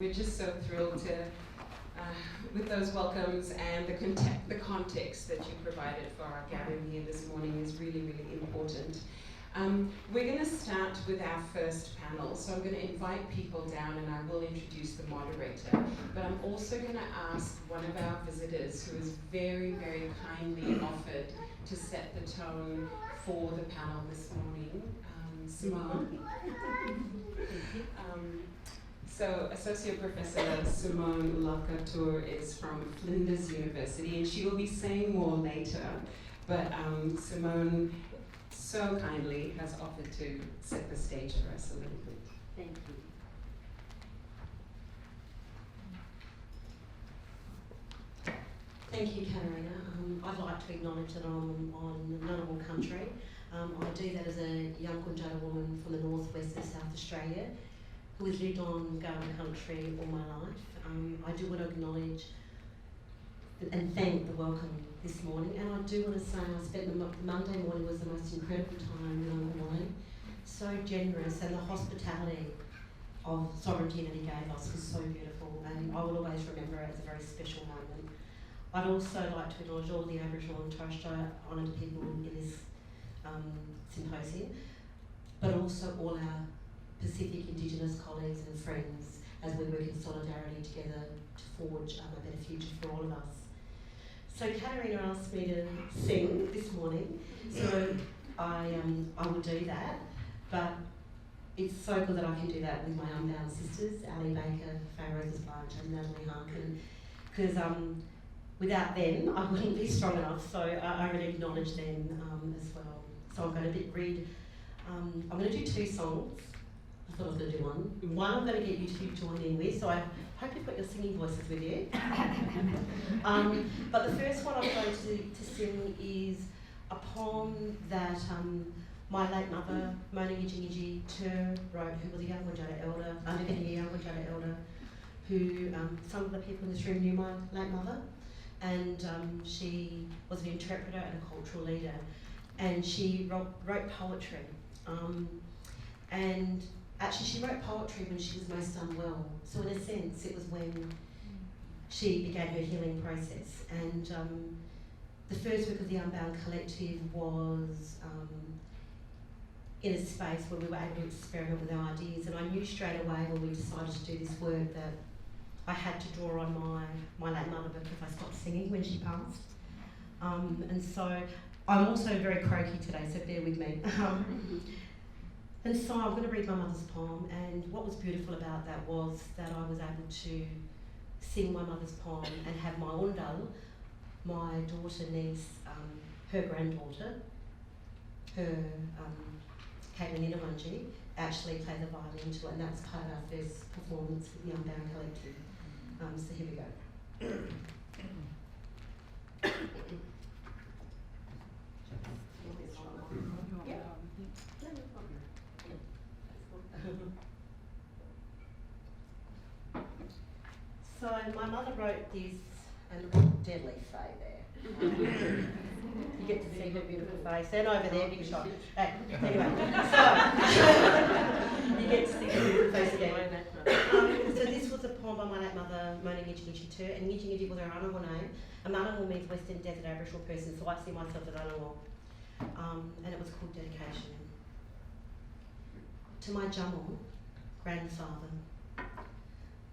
We're just so thrilled with those welcomes, and the context that you provided for our gathering here this morning is really, really important. We're going to start with our first panel, so I'm going to invite people down and I will introduce the moderator, but I'm also going to ask one of our visitors who has very, very kindly offered to set the tone for the panel this morning, Simone. So Associate Professor Simone Lacatour is from Flinders University, and she will be saying more later, but Simone so kindly has offered to set the stage for us a little bit. Thank you. Thank you, Katarina. I'd like to acknowledge that I'm on Ngunnawal country. I do that as a young Wandjara woman from the northwest of South Australia who has lived on Garden country all my life. I do want to acknowledge and thank the welcome this morning, and I do want to say I spent the Monday morning was the most incredible time in Ngunnawal. So generous, and the hospitality of sovereignty that he gave us was so beautiful, and I will always remember it as a very special moment. I'd also like to acknowledge all the Aboriginal and Torres Strait Islander people in this symposium, but also all our Pacific Indigenous colleagues and friends as we work in solidarity together to forge a better future for all of us. So Katarina asked me to sing this morning, so I will do that, but it's so good that I can do that with my unbound sisters, Ali Baker, Faye Roses Blanche and Natalie Harkin, because without them I wouldn't be strong enough, so I really acknowledge them as well. So I'm going to read, I'm going to do two songs. I thought I was going to do one. One I'm going to get you to join in with, so I hope you've got your singing voices with you. But the first one I'm going to sing is a poem that my late mother, Mona Yidji Tur, wrote, who was a young Wandjara elder, undergetting a young Wandjara elder, who some of the people in this room knew my late mother, and she was an interpreter and a cultural leader, and she wrote poetry. And actually, she wrote poetry when she was most unwell. So in a sense, it was when she began her healing process. And the first work of the Unbound Collective was in a space where we were able to experiment with our ideas. And I knew straight away when we decided to do this work that I had to draw on my late mother because I stopped singing when she passed. And so I'm also very croaky today, so bear with me. And so I'm going to read my mother's poem, and what was beautiful about that was that I was able to sing my mother's poem and have my Undal, my daughter, niece, her granddaughter, her Caitlin Inawanji, actually play the violin to it, and that's part of our first performance with the Unbound Collective. So here we go. So my mother wrote this, and look at deadly Faye there. You get to see her beautiful face, and over there, big shot. Anyway, so you get to see her beautiful face again. So this was a poem by my late mother, Mona Yidji Tur, and Yidji was her Ngunnawal name. And Ngunnawal means Western Desert Aboriginal person, so I see myself as Ngunnawal. And it was called Dedication. To my Jamal, grandfather,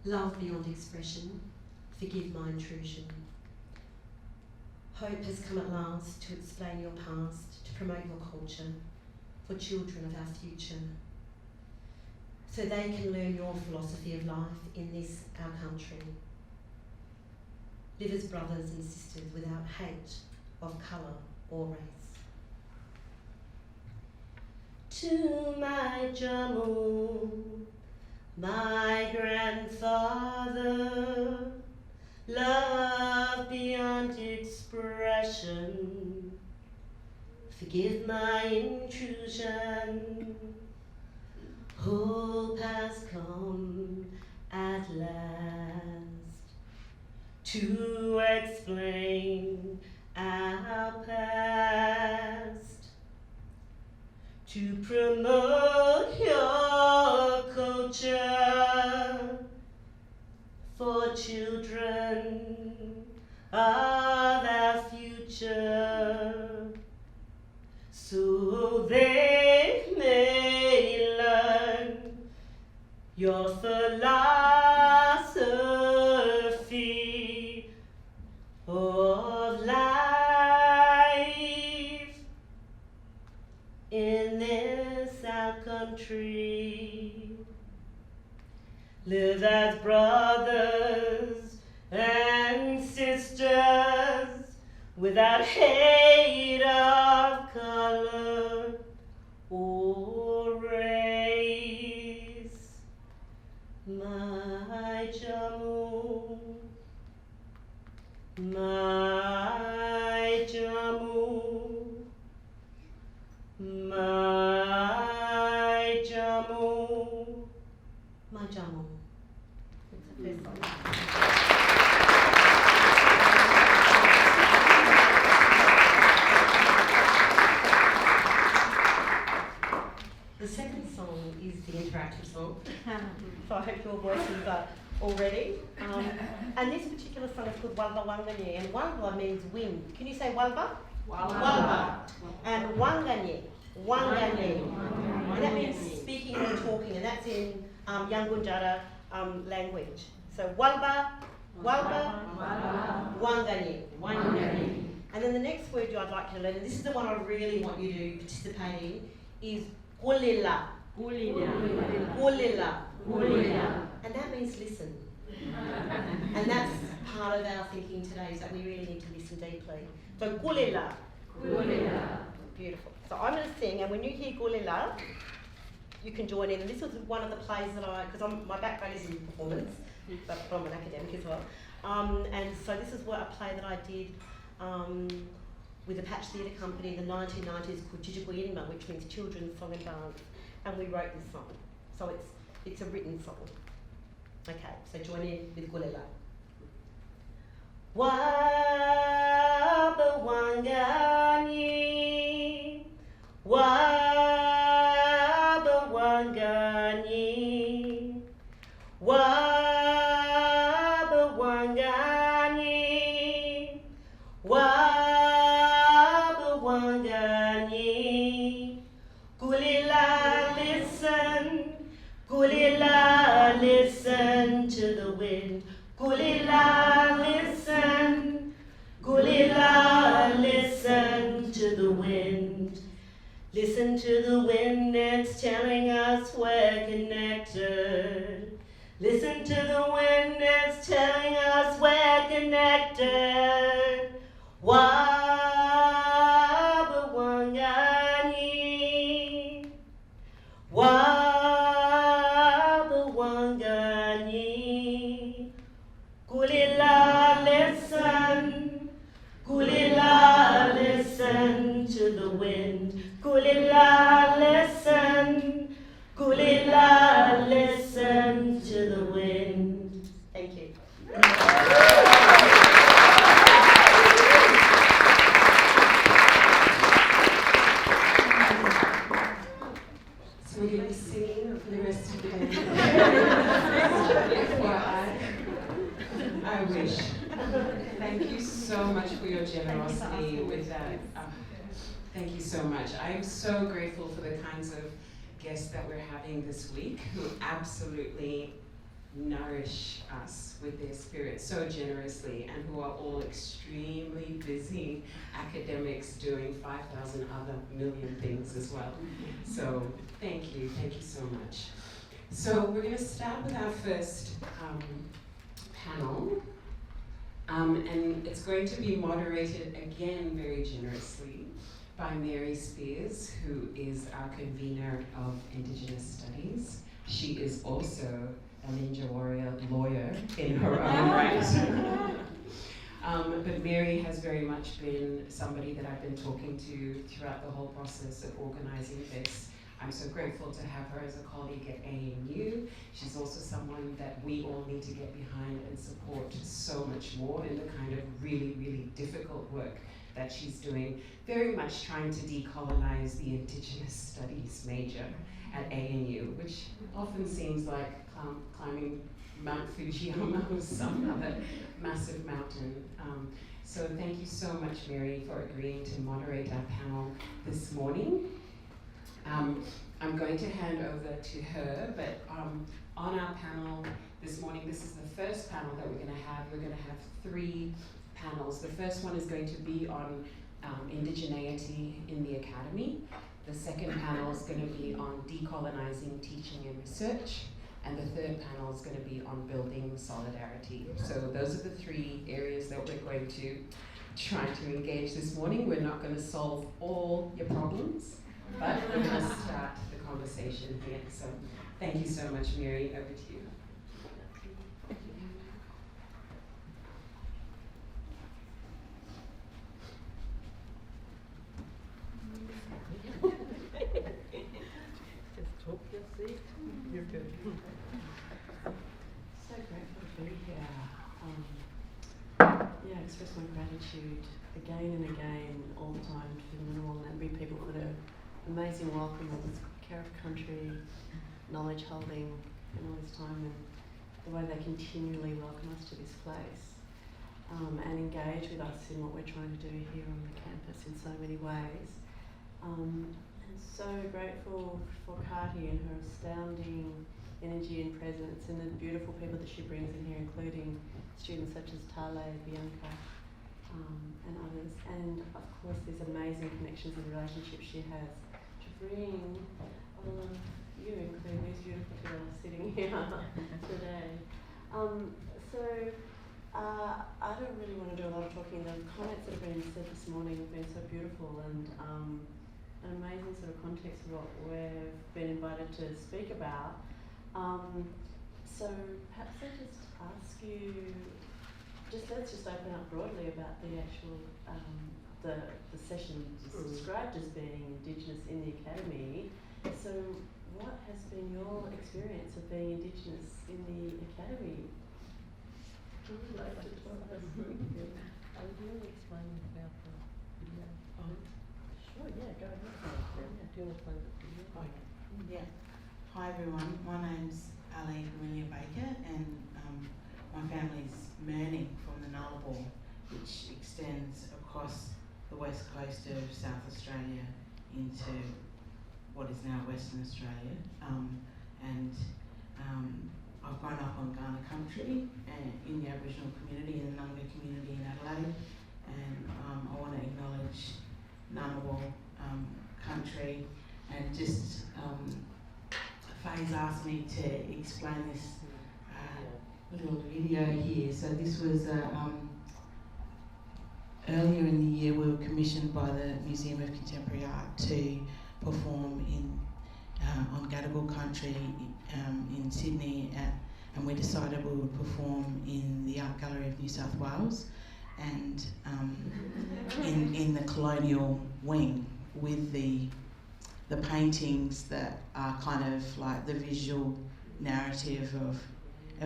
love beyond expression, forgive my intrusion. Hope has come at last to explain your past, to promote your culture, for children of our future, so they can learn your philosophy of life in this, our country. Live as brothers and sisters without hate of colour or race. To my Jamal, my grandfather, love beyond expression, forgive my intrusion. Hope has come at last to explain our past, to promote your culture, for children are our future, so they may learn your philosophy of life in this our country. Live as brothers and sisters without hate of color or race. My Jammu, my Jammu, my Jammu, my Jammu. It's the first song. The second song is the interactive song. So I hope your voices are all ready. And this particular song is called Walba Wanganye, and Walba means wind. Can you say Walba? Walba. And Wanganye. Wanganye. And that means speaking or talking, and that's in Yankunytjatjara language. So Walba, Walba, Wanganye. And then the next word I'd like you to learn, and this is the one I really want you to participate in, is Gulila. Gulila. And that means listen. And that's part of our thinking today, is that we really need to listen deeply. So Gulila. Beautiful. So I'm going to sing, and when you hear Gulila, you can join in. And this was one of the plays that because my background is in performance, but I'm an academic as well. And so this is a play that I did with the Patch Theatre Company in the 1990s called Jijibuyinma, which means Children's Song and Dance. And we wrote this song. So it's a written song. Okay, so join in with Gulila. Waba wangani, waba wangani, waba wangani, waba wangani. Gulila, listen. Gulila, listen to the wind. Gulila, listen. Gulila, listen to the wind. Listen to the wind, it's telling us we're connected. Listen to the wind, it's telling us we're connected. Waba wangani, waba wangani. Gulila, listen. Gulila, listen to the wind. Gulila, listen. Gulila, listen to the wind. Thank you. So we're going to be singing for the rest of the day. I wish. Thank you so much for your generosity with that. Thank you so much. I'm so grateful for the kinds of guests that we're having this week who absolutely nourish us with their spirit so generously, and who are all extremely busy academics doing 5,000 other million things as well. So thank you so much. So we're going to start with our first panel. And it's going to be moderated again very generously by Mary Spears, who is our convener of Indigenous Studies. She is also a Ninja Warrior lawyer in her own right. But Mary has very much been somebody that I've been talking to throughout the whole process of organizing this. I'm so grateful to have her as a colleague at ANU. She's also someone that we all need to get behind and support so much more in the kind of really, really difficult work that she's doing, very much trying to decolonize the Indigenous Studies major at ANU, which often seems like climbing Mount Fujiyama or some other massive mountain. So thank you so much, Mary, for agreeing to moderate our panel this morning. I'm going to hand over to her, but on our panel this morning, this is the first panel that we're going to have. We're going to have 3 panels. The first one is going to be on indigeneity in the academy. The second panel is going to be on decolonizing teaching and research. And the third panel is going to be on building solidarity. So those are the 3 areas that we're going to try to engage this morning. We're not going to solve all your problems, but we're going to start the conversation here. So thank you so much, Mary. Over to you. Just talk your seat. You're good. So grateful to be here. Express my gratitude again and again, all the time, to the Ngunnawal Ngambri people for their amazing welcome, all this care of country, knowledge holding, and all this time, and the way they continually welcome us to this place, and engage with us in what we're trying to do here on the campus in so many ways. And so grateful for Kati and her astounding energy and presence, and the beautiful people that she brings in here, including students such as Tale, Bianca, and others. And of course these amazing connections and relationships she has to bring all of you, including these beautiful people sitting here today. I don't really want to do a lot of talking. The comments that have been said this morning have been so beautiful, and an amazing sort of context of what we've been invited to speak about. So perhaps I just ask you, let's just open up broadly about the actual, the session described as being Indigenous in the Academy. So what has been your experience of being Indigenous in the Academy? Would you like to talk us through? I would really explain about the video. Sure, yeah, go ahead. Yeah, do you want to play the video? Yeah. Hi everyone, my name's Ali Amelia Baker, and my family's Mirning from the Nullarbor, which extends across the west coast of South Australia into what is now Western Australia. I've grown up on Kaurna country and in the Aboriginal community and the Nunga community in Adelaide, and I want to acknowledge Ngunnawal country, and just Faye's asked me to explain this little video here. So this was earlier in the year we were commissioned by the Museum of Contemporary Art to perform on Gadigal country in Sydney, and we decided we would perform in the Art Gallery of New South Wales and in the colonial wing with the paintings that are kind of like the visual narrative of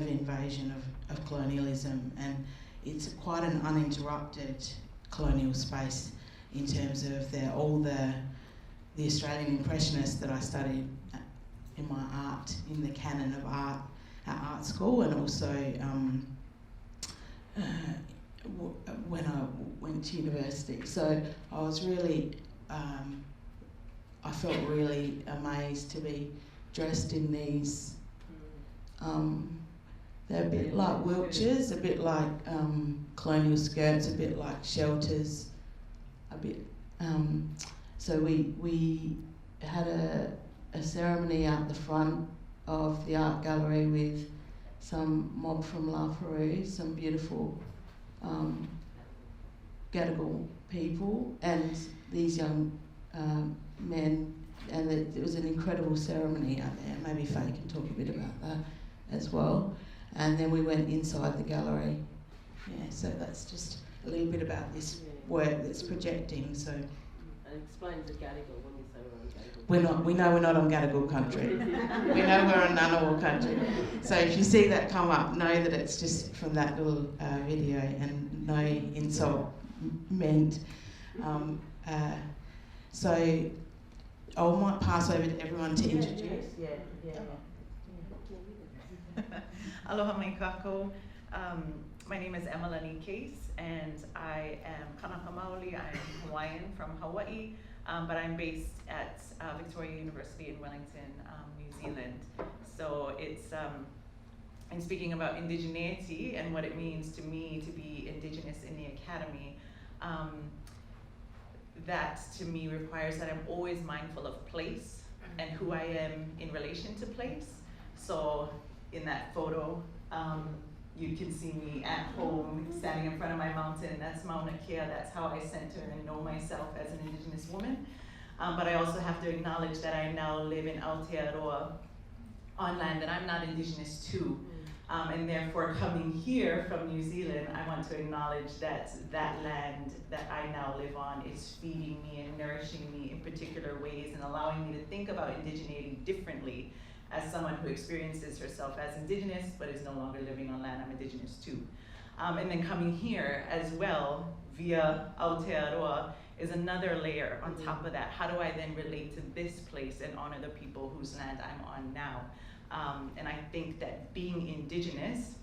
invasion of colonialism, and it's quite an uninterrupted colonial space in terms of all the Australian Impressionists that I studied in my art, in the canon of art at art school, and also when I went to university. So I was really, I felt really amazed to be dressed in these, they're a bit like Wiltshires, a bit like colonial skirts, a bit like shelters, a bit, so we had a ceremony out the front of the art gallery with some mob from La Perouse, some beautiful Gadigal people, and these young men, and it was an incredible ceremony out there. Maybe Faye can talk a bit about that as well. And then we went inside the gallery. Yeah, so that's just a little bit about this work that's projecting. So. And explain the Gadigal when you say we're on Gadigal. We know we're not on Gadigal country. We know we're on Ngunnawal country. So if you see that come up, know that it's just from that little video, and no insult meant. So I might pass over to everyone to introduce. Aloha mai kako. My name is Emelanie Case, and I am Kanaka Maoli. I'm Hawaiian from Hawaii, but I'm based at Victoria University in Wellington, New Zealand. So it's, and speaking about indigeneity and what it means to me to be Indigenous in the Academy, that to me requires that I'm always mindful of place and who I am in relation to place. So in that photo, you can see me at home standing in front of my mountain. That's Mauna Kea. That's how I center and know myself as an Indigenous woman. But I also have to acknowledge that I now live in Aotearoa on land that I'm not Indigenous to. And therefore, coming here from New Zealand, I want to acknowledge that that land that I now live on is feeding me and nourishing me in particular ways and allowing me to think about indigeneity differently as someone who experiences herself as Indigenous but is no longer living on land I'm Indigenous to. And then coming here as well via Aotearoa is another layer on top of that. How do I then relate to this place and honor the people whose land I'm on now? And I think that being Indigenous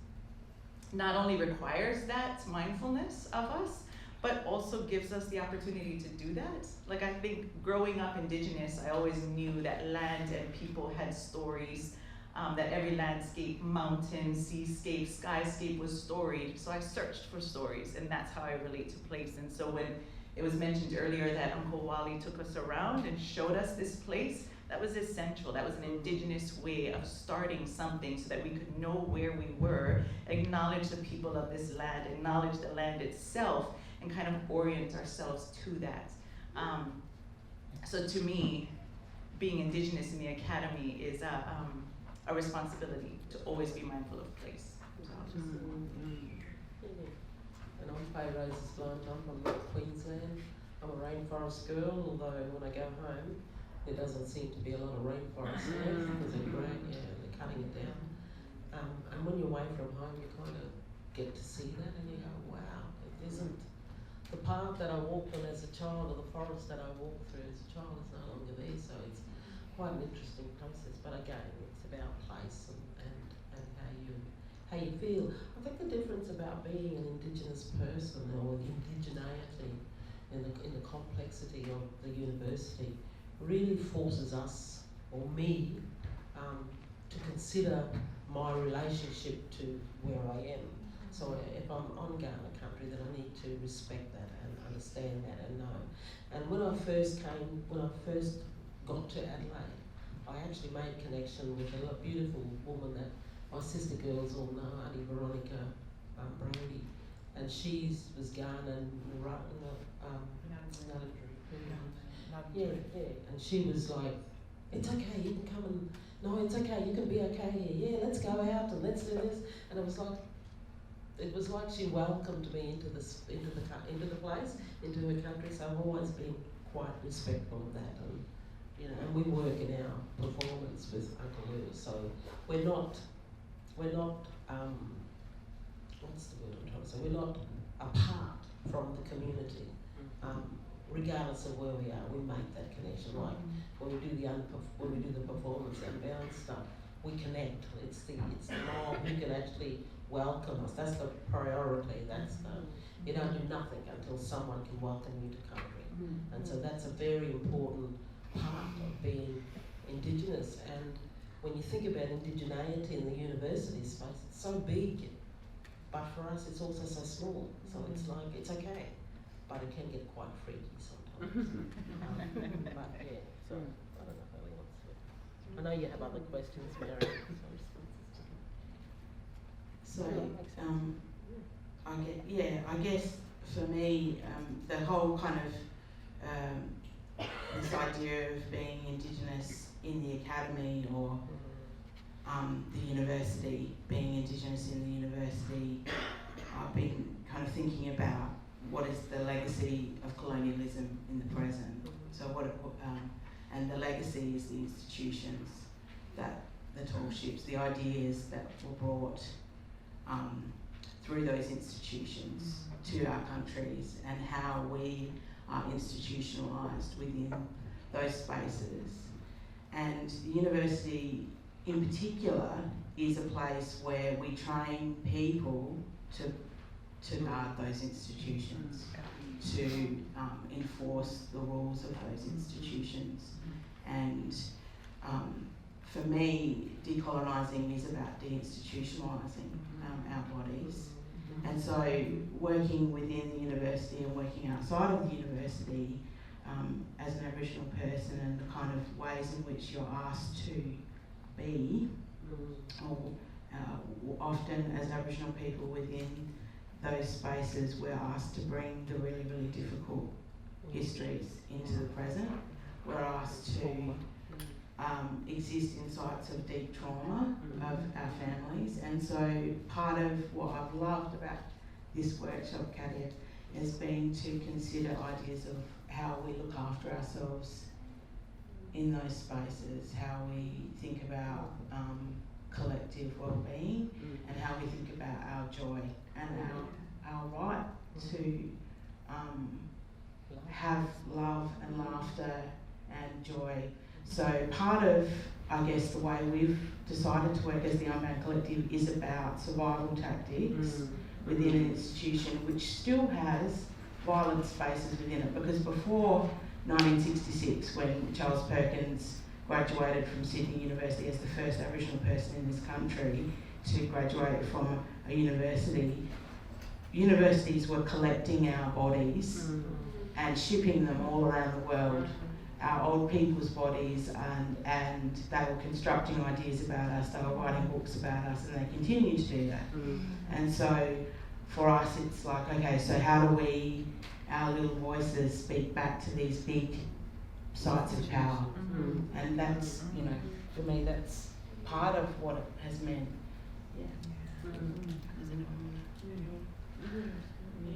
not only requires that mindfulness of us, but also gives us the opportunity to do that. Like, I think growing up Indigenous, I always knew that land and people had stories, that every landscape, mountain, seascape, skyscape was storied. So I searched for stories, and that's how I relate to place. And so when it was mentioned earlier that Uncle Wally took us around and showed us this place, that was essential. That was an Indigenous way of starting something so that we could know where we were, acknowledge the people of this land, acknowledge the land itself, and kind of orient ourselves to that. So to me, being Indigenous in the Academy is a responsibility to always be mindful of place. So I'll just And I'm Faye Roses Blunt. I'm from North Queensland. I'm a rainforest girl, although when I go home, there doesn't seem to be a lot of rainforest there because they're growing, they're cutting it down. And when you're away from home, you kind of get to see that and you go, wow, it isn't. The path that I walked on as a child or the forest that I walked through as a child is no longer there, so it's quite an interesting process. But again, it's about place and how you feel. I think the difference about being an Indigenous person or the indigeneity in the complexity of the university really forces us, or me, to consider my relationship to where I am. So if I'm on Kaurna country, then I need to respect that and understand that and know. And when I first got to Adelaide, I actually made connection with a beautiful woman that my sister girls all know, Auntie Veronica Brody, and she was Ghana and she was like, it's okay, you can come and, no, it's okay, you can be okay here, yeah, let's go out and let's do this. And it was like she welcomed me into the place, into her country, so I've always been quite respectful of that. And, you know, and we work in our performance with Uncle Lou, so we're not, what's the word I'm trying to say, we're not apart from the community. Regardless of where we are, we make that connection. Like when we do the performance and bound stuff, we connect. It's the mob who can actually welcome us. That's the priority. You don't do nothing until someone can welcome you to country. And so that's a very important part of being Indigenous. And when you think about indigeneity in the university space, it's so big, but for us it's also so small. So it's like, it's okay, but it can get quite freaky sometimes. But yeah, so I don't know how he wants to. I know you have other questions, Mary. So, I guess for me, the whole kind of this idea of being Indigenous in the academy or the university, being Indigenous in the university, I've been kind of thinking about what is the legacy of colonialism in the present. So and the legacy is the institutions, that the tall ships, the ideas that were brought through those institutions to our countries, and how we are institutionalised within those spaces. And the university in particular is a place where we train people to guard those institutions, to enforce the rules of those institutions. And for me, decolonising is about deinstitutionalising our bodies. And so working within the university and working outside of the university as an Aboriginal person, and the kind of ways in which you're asked to be, or often as Aboriginal people within those spaces, we're asked to bring the really, really difficult histories into the present. We're asked to exist in sites of deep trauma of our families. And so part of what I've loved about this workshop, Katia, has been to consider ideas of how we look after ourselves in those spaces, how we think about collective well-being, and how we think about our joy and our right to have love and laughter and joy. So part of, I guess, the way we've decided to work as the Unbound Collective is about survival tactics within an institution which still has violent spaces within it. Because before 1966, when Charles Perkins graduated from Sydney University as the first Aboriginal person in this country to graduate from a university, universities were collecting our bodies and shipping them all around the world, our old people's bodies, and they were constructing ideas about us, they were writing books about us, and they continue to do that. And so for us it's like, okay, so how do we, our little voices, speak back to these big sites of power? And that's, you know, for me that's part of what it has meant.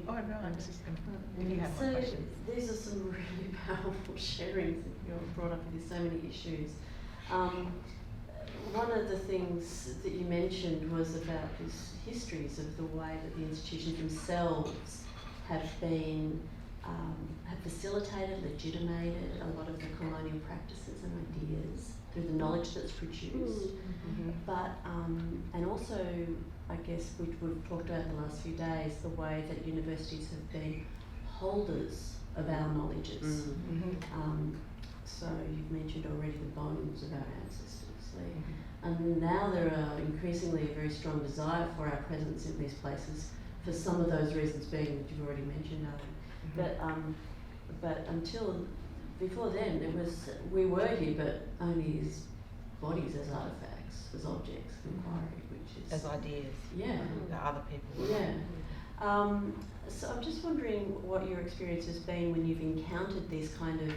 Oh no, I'm just gonna. You have So one question. these are some really powerful sharings that you've brought up with so many issues. One of the things that you mentioned was about these histories of the way that the institutions themselves have been have facilitated, legitimated a lot of the colonial practices and ideas through the knowledge that's produced. But and also, I guess we've talked about the last few days, the way that universities have been holders of our knowledges. So you've mentioned already the bones of our ancestors. And now there are increasingly a very strong desire for our presence in these places, for some of those reasons being that you've already mentioned, Alan. But until before then, we were here, but only as bodies, as artefacts, as objects of inquiry, which is As ideas. yeah. That other people. Yeah. So I'm just wondering what your experience has been when you've encountered these kind of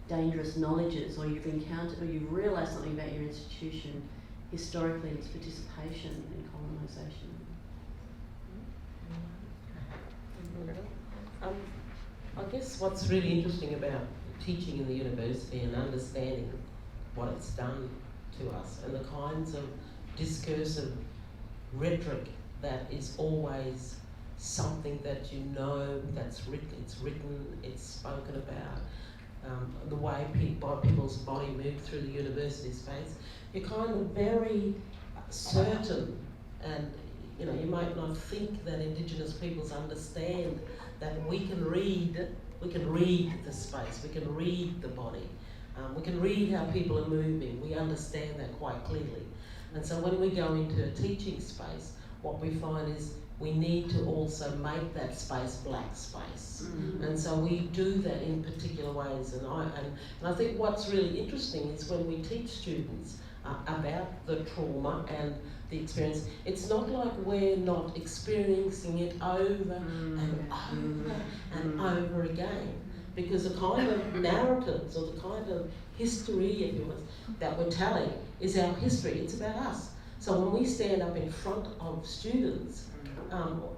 dangerous knowledges, or you've realised something about your institution historically in its participation in colonisation. I guess what's really interesting about teaching in the university and understanding what it's done to us, and the kinds of discursive rhetoric that is always something that you know that's written, it's spoken about, the way people's body move through the university space, you're kind of very certain, and you know, you might not think that Indigenous peoples understand that we can read the space, we can read the body, we can read how people are moving, we understand that quite clearly. And so when we go into a teaching space, what we find is we need to also make that space black space. And so we do that in particular ways. And I think what's really interesting is when we teach students about the trauma and the experience, it's not like we're not experiencing it over and over and over again. Because the kind of narratives or the kind of history, if you will, that we're telling is our history, it's about us. So when we stand up in front of students,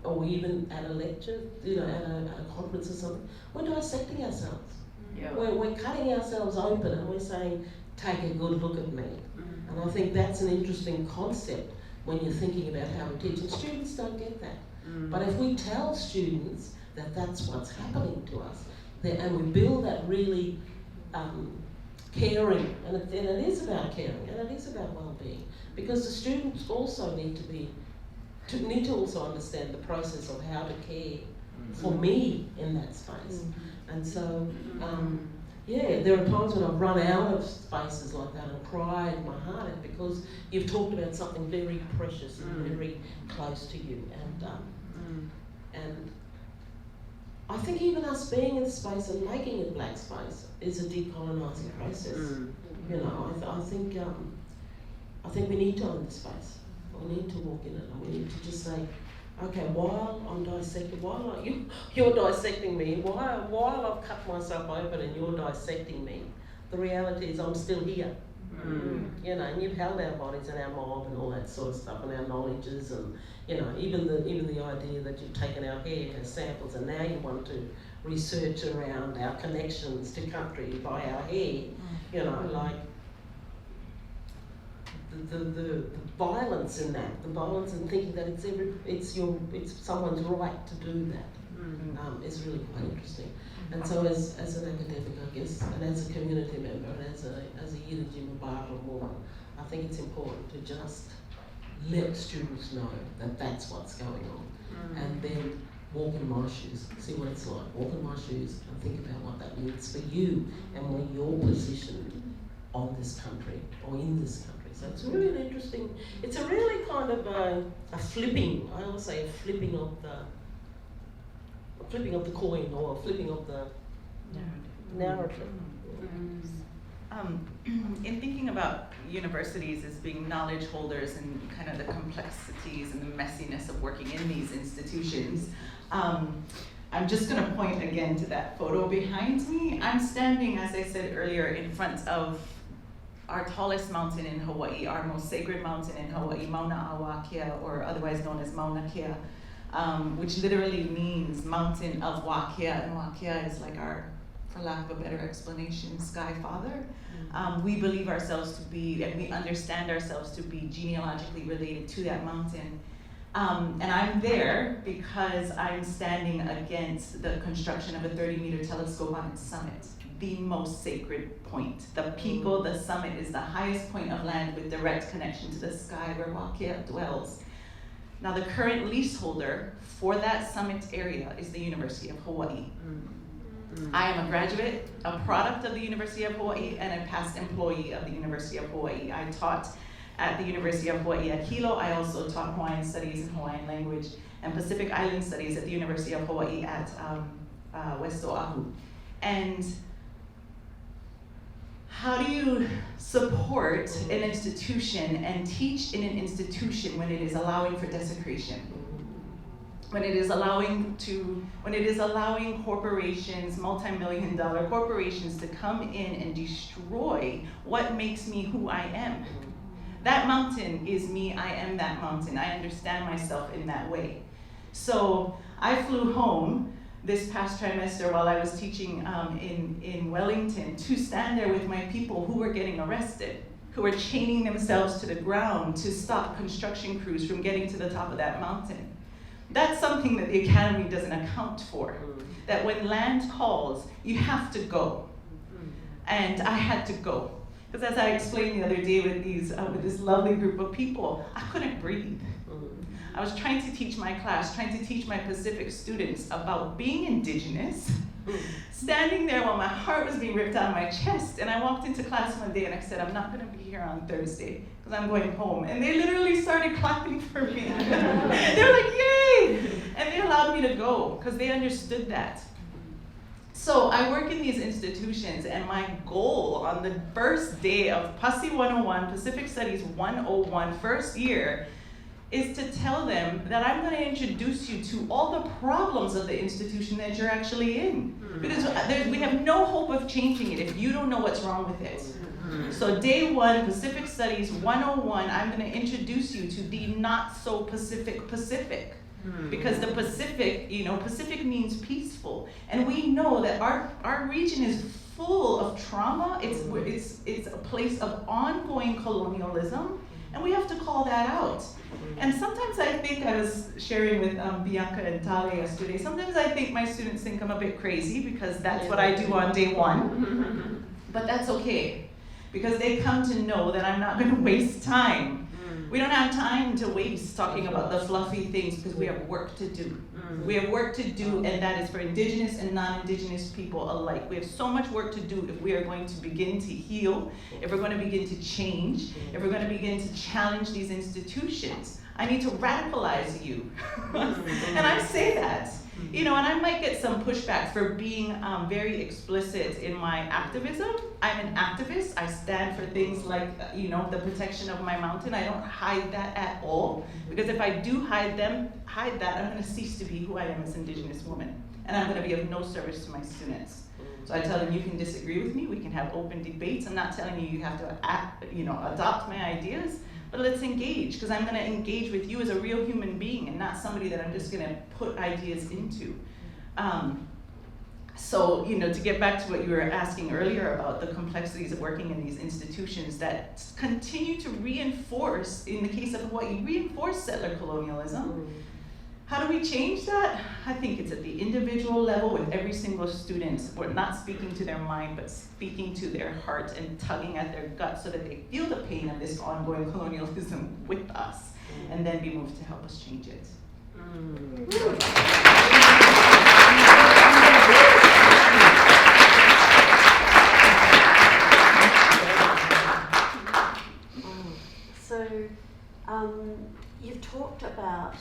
or even at a lecture, you know, at a conference or something, we're dissecting ourselves. Yeah. We're cutting ourselves open and we're saying, take a good look at me. And I think that's an interesting concept when you're thinking about how we teach. And students don't get that. But if we tell students that that's what's happening to us, and we build that really caring, and it is about caring, and it is about well-being, because the students also need to also understand the process of how to care for me in that space. And so, yeah, there are times when I've run out of spaces like that and cried my heart out because you've talked about something very precious and very close to you. And I think even us being in space and making it black space is a decolonising process. You know, I think we need to own the space. We need to walk in it, and we need to just say, okay, while I'm dissecting, while you're dissecting me, while I've cut myself open and you're dissecting me, the reality is I'm still here. You know, and you've held our bodies and our mob and all that sort of stuff, and our knowledges, and you know, even the idea that you've taken our hair as samples, and now you want to research around our connections to country by our hair. You know, like the violence in that, the violence in thinking that it's someone's right to do that, is really quite interesting. And so as an academic, I guess, and as a community member, and as a Yidiji Mubara woman, I think it's important to just let students know that that's what's going on, and then walk in my shoes, see what it's like, walk in my shoes and think about what that means for you and where you're positioned on this country or in this country. So it's really an interesting, it's a really kind of a flipping, I always say a flipping of the coin, or a flipping of the narrative. In thinking about universities as being knowledge holders and kind of the complexities and the messiness of working in these institutions, I'm just going to point again to that photo behind me. I'm standing, as I said earlier, in front of our tallest mountain in Hawaii, our most sacred mountain in Hawaii, Mauna Awakea, or otherwise known as Mauna Kea, which literally means mountain of Wakea, and Wakea is like our, for lack of a better explanation, Sky Father. We believe ourselves to be, and we understand ourselves to be genealogically related to that mountain. And I'm there because I'm standing against the construction of a 30-meter telescope on its summit, the most sacred point. The Pico, the summit, is the highest point of land with direct connection to the sky where Wakea dwells. Now, the current leaseholder for that summit area is the University of Hawaii. I am a graduate, a product of the University of Hawaii, and a past employee of the University of Hawaii. I taught at the University of Hawaii at Hilo. I also taught Hawaiian Studies and Hawaiian Language and Pacific Island Studies at the University of Hawaii at West Oahu. And how do you support an institution and teach in an institution when it is allowing for desecration? When it is allowing corporations, multi-million-dollar corporations, to come in and destroy what makes me who I am. That mountain is me, I am that mountain. I understand myself in that way. So I flew home this past trimester while I was teaching in Wellington to stand there with my people who were getting arrested, who were chaining themselves to the ground to stop construction crews from getting to the top of that mountain. That's something that the Academy doesn't account for, that when land calls, you have to go. And I had to go. Because as I explained the other day with this lovely group of people, I couldn't breathe. I was trying to teach my class, trying to teach my Pacific students about being indigenous, standing there while my heart was being ripped out of my chest. And I walked into class one day and I said, I'm not gonna be here on Thursday because I'm going home. And they literally started clapping for me. They were like, yay! And they allowed me to go because they understood that. So I work in these institutions, and my goal on the first day of PASI 101, Pacific Studies 101, first year, is to tell them that I'm going to introduce you to all the problems of the institution that you're actually in. Because we have no hope of changing it if you don't know what's wrong with it. So day one, Pacific Studies 101, I'm going to introduce you to the not so Pacific. Because the Pacific, Pacific means peaceful. And we know that our region is full of trauma. It's a place of ongoing colonialism, and we have to call that out. And sometimes I think, I was sharing with Bianca and Tale yesterday, sometimes I think my students think I'm a bit crazy because that's what I do on day one. But that's okay, because they come to know that I'm not going to waste time. We don't have time to waste talking about the fluffy things, because we have work to do. We have work to do, and that is for Indigenous and non-Indigenous people alike. We have so much work to do if we are going to begin to heal, if we're going to begin to change, if we're going to begin to challenge these institutions. I need to radicalize you. And I say that. You know, and I might get some pushback for being very explicit in my activism. I'm an activist. I stand for things like, you know, the protection of my mountain. I don't hide that at all, because if I do hide that, I'm going to cease to be who I am as an Indigenous woman, and I'm going to be of no service to my students. So I tell them, you can disagree with me. We can have open debates. I'm not telling you you have to adopt my ideas. But let's engage, because I'm going to engage with you as a real human being and not somebody that I'm just going to put ideas into. So, you know, to get back to what you were asking earlier about the complexities of working in these institutions that continue to reinforce, in the case of Hawaii, reinforce settler colonialism. How do we change that? I think it's at the individual level with every single student. We're not speaking to their mind, but speaking to their heart and tugging at their gut so that they feel the pain of this ongoing colonialism with us, and then be moved to help us change it. So, you've talked about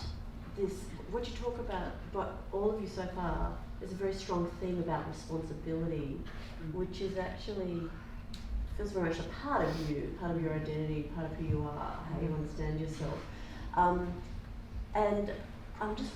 this. What you talk about, but all of you so far, is a very strong theme about responsibility, which is actually feels very much a part of you, part of your identity, part of who you are, how you understand yourself. And I'm just,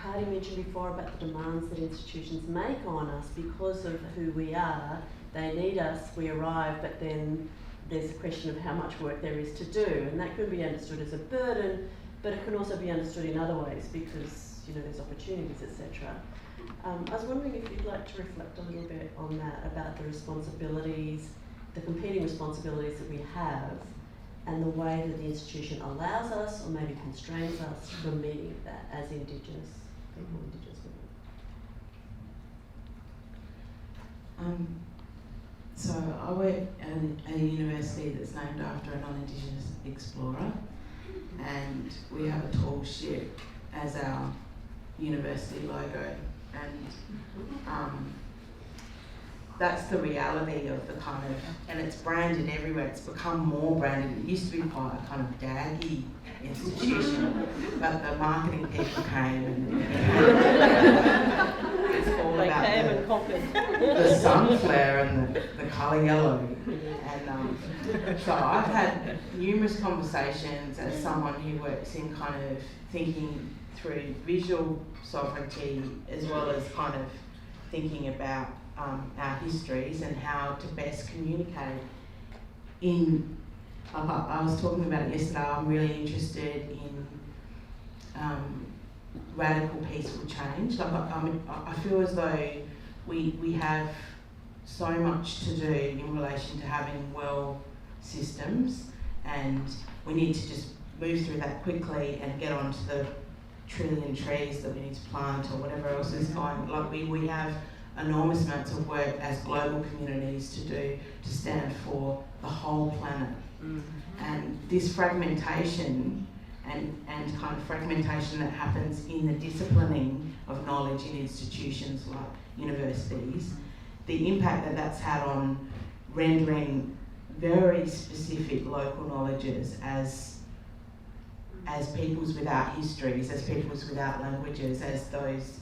Cardi mentioned before about the demands that institutions make on us because of who we are. They need us, we arrive, but then there's a question of how much work there is to do, and that could be understood as a burden, but it can also be understood in other ways because, you know, there's opportunities, etc. I was wondering if you'd like to reflect a little bit on that, about the responsibilities, the competing responsibilities that we have, and the way that the institution allows us, or maybe constrains us, from meeting that as Indigenous people, Indigenous women. So I work at a university that's named after a non-Indigenous explorer, and we have a tall ship as our university logo, and that's the reality of the kind of, and it's branded everywhere. It's become more branded. It used to be quite a kind of daggy institution, but the marketing people came and it's all about the sun flare and the colour yellow. And so I've had numerous conversations as someone who works in kind of thinking through visual sovereignty, as well as kind of thinking about our histories and how to best communicate. I was talking about it yesterday. I'm really interested in radical peaceful change. Like I feel as though we have so much to do in relation to having well systems, and we need to just move through that quickly and get on to the trillion trees that we need to plant or whatever else is going. Like we have enormous amounts of work as global communities to do to stand for the whole planet. And this fragmentation and kind of fragmentation that happens in the disciplining of knowledge in institutions like universities, the impact that that's had on rendering very specific local knowledges as peoples without histories, as peoples without languages, as those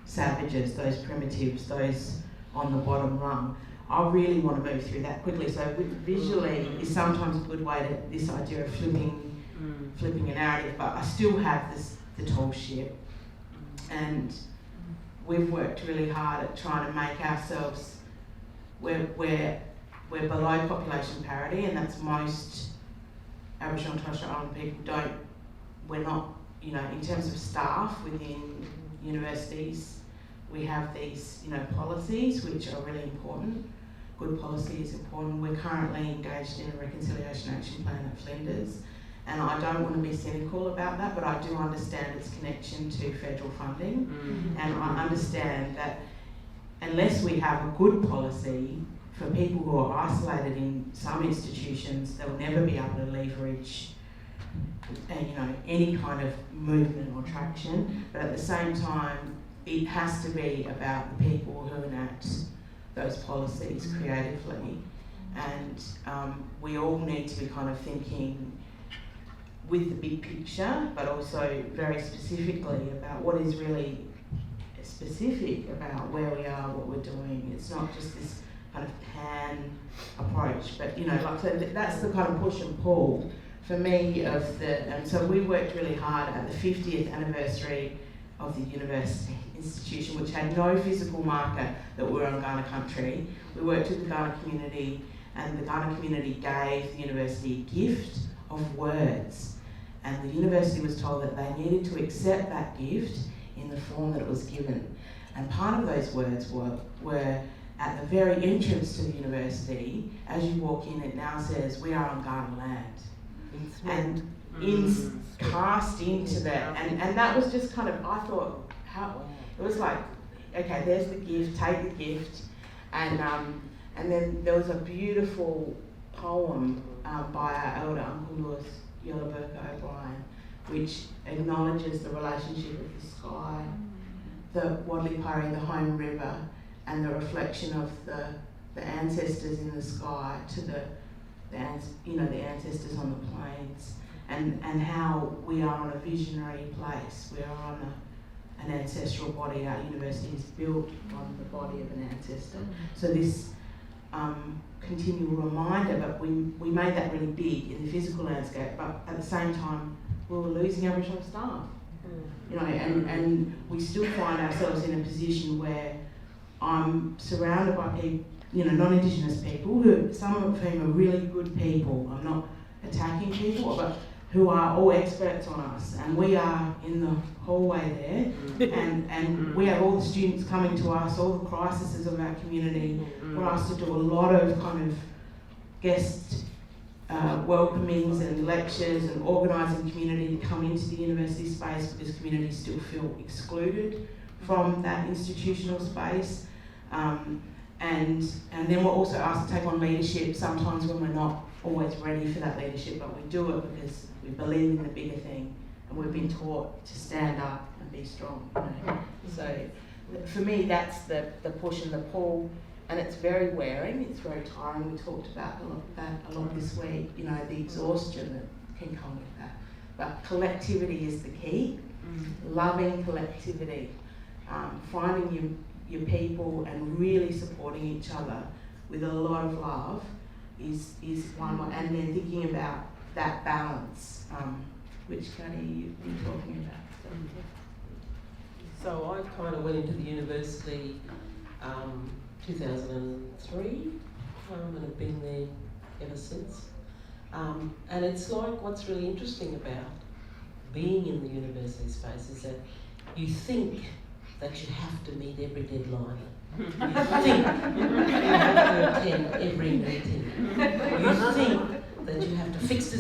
savages, those primitives, those on the bottom rung. I really want to move through that quickly. So visually is sometimes a good way to, this idea of flipping a narrative, but I still have the tall ship. And we've worked really hard at trying to make ourselves, we're below population parity, and that's most Aboriginal and Torres Strait Islander people we're not, you know, in terms of staff within universities, we have these, you know, policies which are really important. Good policy is important. We're currently engaged in a reconciliation action plan at Flinders, and I don't want to be cynical about that, but I do understand its connection to federal funding, and I understand that unless we have a good policy for people who are isolated in some institutions, they'll never be able to leverage any kind of movement or traction. But at the same time, it has to be about the people who enact those policies creatively, and we all need to be kind of thinking with the big picture, but also very specifically about what is really specific about where we are, what we're doing. It's not just this kind of pan approach, but so that's the kind of push and pull for me of the. And so we worked really hard at the 50th anniversary of the university institution, which had no physical marker that we were on Kaurna country. We worked with the Kaurna community, and the Kaurna community gave the university a gift of words. And the university was told that they needed to accept that gift in the form that it was given. And part of those words were at the very entrance to the university. As you walk in, it now says, "We are on Kaurna land." And cast into that. And that was just kind of, I thought, it was like, okay, there's the gift, take the gift. And then there was a beautiful poem by our elder, Uncle Lewis Yellowburka O'Brien, which acknowledges the relationship of the sky, the Wadley Pari, the home river, and the reflection of the ancestors in the sky to the ancestors on the plains, and how we are on a visionary place. We are on an ancestral body. Our university is built on the body of an ancestor. So this continual reminder, but we made that really big in the physical landscape, but at the same time we were losing Aboriginal staff. And we still find ourselves in a position where I'm surrounded by people, non-Indigenous people, who some of whom are really good people. I'm not attacking people, but who are all experts on us, and we are in the hallway there, and we have all the students coming to us, all the crises of our community, for us to do a lot of kind of guest welcomings and lectures and organising community to come into the university space, because communities still feel excluded from that institutional space. And then we're also asked to take on leadership sometimes when we're not always ready for that leadership, but we do it because we believe in the bigger thing, and we've been taught to stand up and be strong. So for me, that's the push and the pull, and it's very wearing, it's very tiring. We talked about that a lot this week, the exhaustion that can come with that. But collectivity is the key, loving collectivity, finding your people and really supporting each other with a lot of love is one way, and then thinking about that balance, which Gadi, you've been talking about. So I kind of went into the university 2003 and have been there ever since. And it's like, what's really interesting about being in the university space is that you think that you have to meet every deadline. You think you have to attend every meeting. You think that you have to fix this